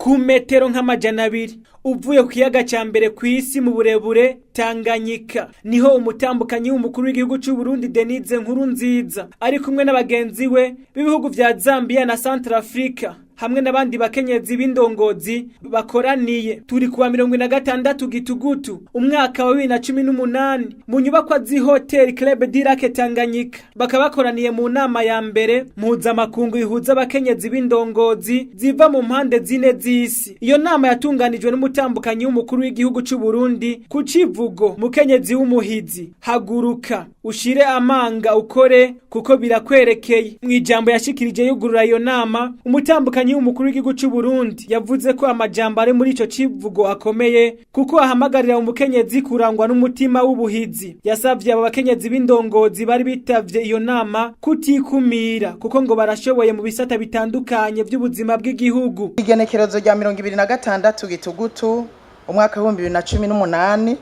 ku metero nk'amajana 2 uvuye ku kiyaga cya mbere ku isi mu burebure Tanganyika. Niho umutambukanyi w'umukuru w'igihugu cy'u Burundi Denise Nkurunziza ari kumwe n'abagenzi we b'ibihugu vya Zambia na Centrafrica hamwe n'abandi bakenyezi b'indongozi bakoraniye. Turi kuwa 26 Gitugutu umwaka wa 2018 mu nyubakwa z'Hotel Club Dirake Tanganyika. Bakabakoraniye mu nama ya mbere mpuzamakungu ihuza abakenyezi b'indongozi ziva mu mpande zine z'isi. Iyo nama yatunganijwe n'umutambukanyi w'umukuru w'igihugu cy'u Burundi ku civugo mukenyezi w'umuhizi, haguruka ushire amanga ukore kuko birakwerekeye. Mu ijambo yashikirije yugurura iyo nama, umutambukanyi w'umukuru w'igihugu cy'u Burundi yavuze ko amajambo ari muri ico civugo akomeye kuko ahamagarira umukenyezi kurangwa n'umutima w'ubuhizi. Yasavye abo bakenyezi b'indongozi bari bitavye iyo nama kutikumira kuko ngo barashoboye mu bisata bitandukanye by'ubuzima bw'igihugu. Igenekerezo rya 26 Gitugutu umwaka wa 2018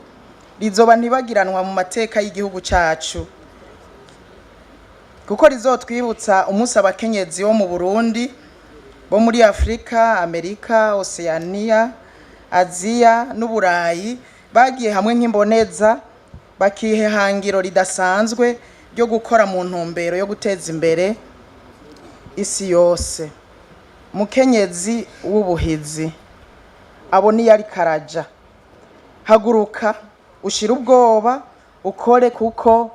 rizoba ntibagiranwa mu mateka y'igihugu cacu kuko rizotwibutsa umunsi abakenyezi bo mu Burundi bo muri Afrika, Amerika, Oceania, Aziya n'Uburayi bagiye hamwe nk'imboneza bakihe hangiro ridasanzwe ryo gukora mu ntumbero yo guteza imbere isi yose. Mukenyezi w'ubuhizi abo ni yari karaja, haguruka ushira ubwoba ukore kuko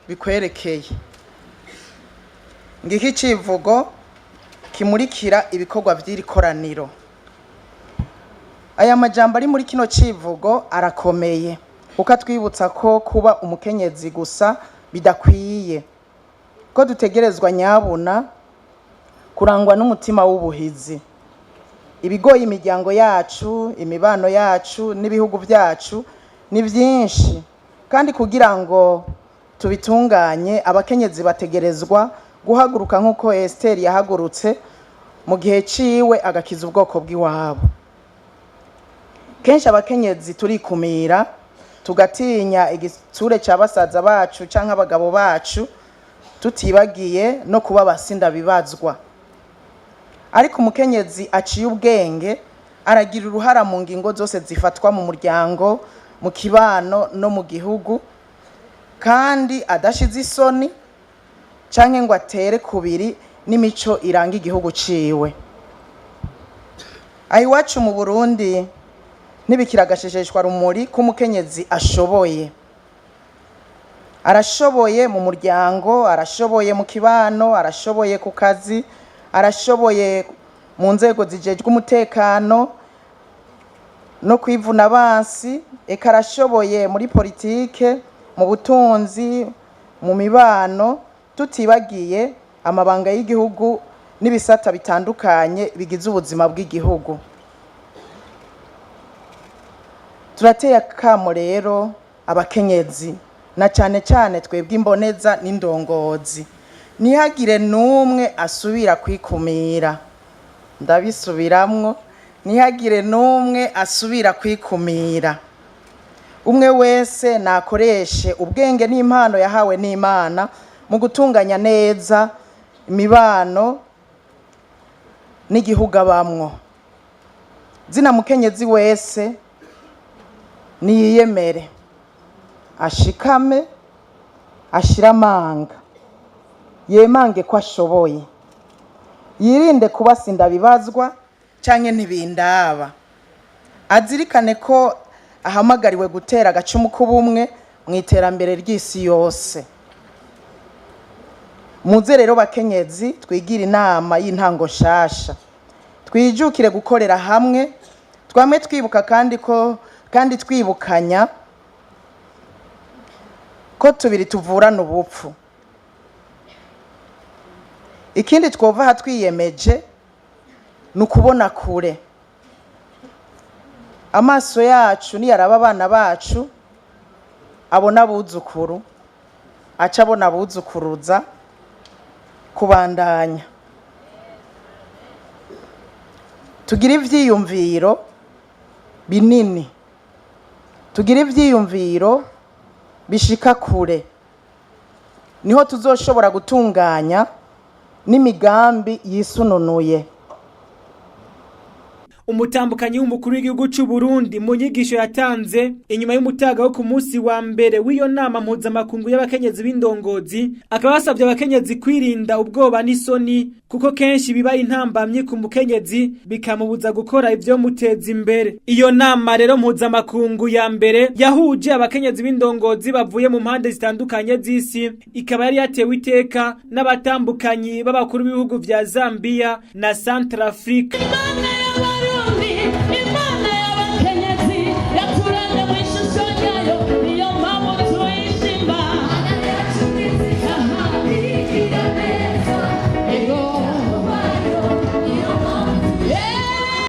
bikwerekeye. Ngiki civugo kimurikira ibikorwa vy'iri koraniro. Aya majambo ari muri kino civugo arakomeye kuko atwibutsa ko kuba umukenyezi gusa bidakwiye, ko dutegerezwa nyabuna kurangwa n'umutima w'ubuhizi. Ibigoye imiryango yacu, imibano yacu n'ibihugu byacu ni byinshi, kandi kugira ngo tubitunganye abakenyezi bategerezwa guhaguruka nk'uko Esther yahagurutse mu gihe ciwe agakiza ubwoko bw'iwabo. Kenshi abakenyezi turikumira tugatinya igitsure cy'abasaza bacu canke abagabo bacu, tutibagiye no kuba basinda bibazwa. Ariko umukenyezi aciye ubwenge aragira uruhara mu ngingo zose zifatwa mu muryango, mu kibano no mu gihugu, kandi adashize isoni canke ngo atere kubiri n'imico iranga igihugu ciwe. Ayiwacu mu Burundi ntibikiragashesheshwa rumuri ko umukenyezi ashoboye. Arashoboye mu muryango, arashoboye mu kibano, arashoboye ku kazi, arashoboye mu nzego zijejwe umutekano no kwivuna abansi, eka arashoboye muri politike, mu butunzi, mu mibano, tutibagiye amabanga y'igihugu n'ibisata bitandukanye bigize ubuzima bw'igihugu. Turateye akamo rero abakenyezi na cyane cyane twebwe imboneza n'indongozi, ntihagire n'umwe asubira kwikumira. Ndabisubiramwo, ntihagire n'umwe asubira kwikumira. Umwe wese nakoreshe ubwenge n'impano yahawe n'Imana mu gutunganya neza imibano n'igihugu abamwo. Zina mukenyezi wese niyemere, ashikame, ashira amanga, yemange ko ashoboye, yirinde kubasinda bibazwa canke ntibindaba. Azirikane ko ahamagariwe gutera agacumu k'ubumwe mu iterambere ry'isi yose. Muze rero bakenyezi twigira inama y'intango nshasha, twijukire gukorera hamwe, twame twibuka kandi twibukanya ko tubiri tuvurana ubupfu. Ikindi twova aha twiyemeje ni ukubona kure. Amaso yacu niyaraba abana bacu abona abuzukuru, aca abona abuzukuruza kubandanya. Tugira ivyiyumviro binini, tugira ivyiyumviro bishika kure, niho tuzoshobora gutunganya n'imigambi yisununuye. umutambukanyi w'umukuru w'igihugu cy'u Burundi mu nyigisho yatanze inyuma y'umutaga wo ku munsi wa mbere w'iyo nama mpuzamakungu y'abakenyezi b'indongozi, akaba yasabye abakenyezi kwirinda ubwoba n'isoni kuko kenshi biba intambamye ku mukenyezi bikamubuza gukora ivyo muteza imbere. Iyo nama rero mpuzamakungu ya mbere yahuje abakenyezi b'indongozi bavuye mu mpande zitandukanye z'isi, ikaba yari yatewe iteka n'abatambukanyi b'abakuru b'ibihugu vya Zambia na Centrafrique.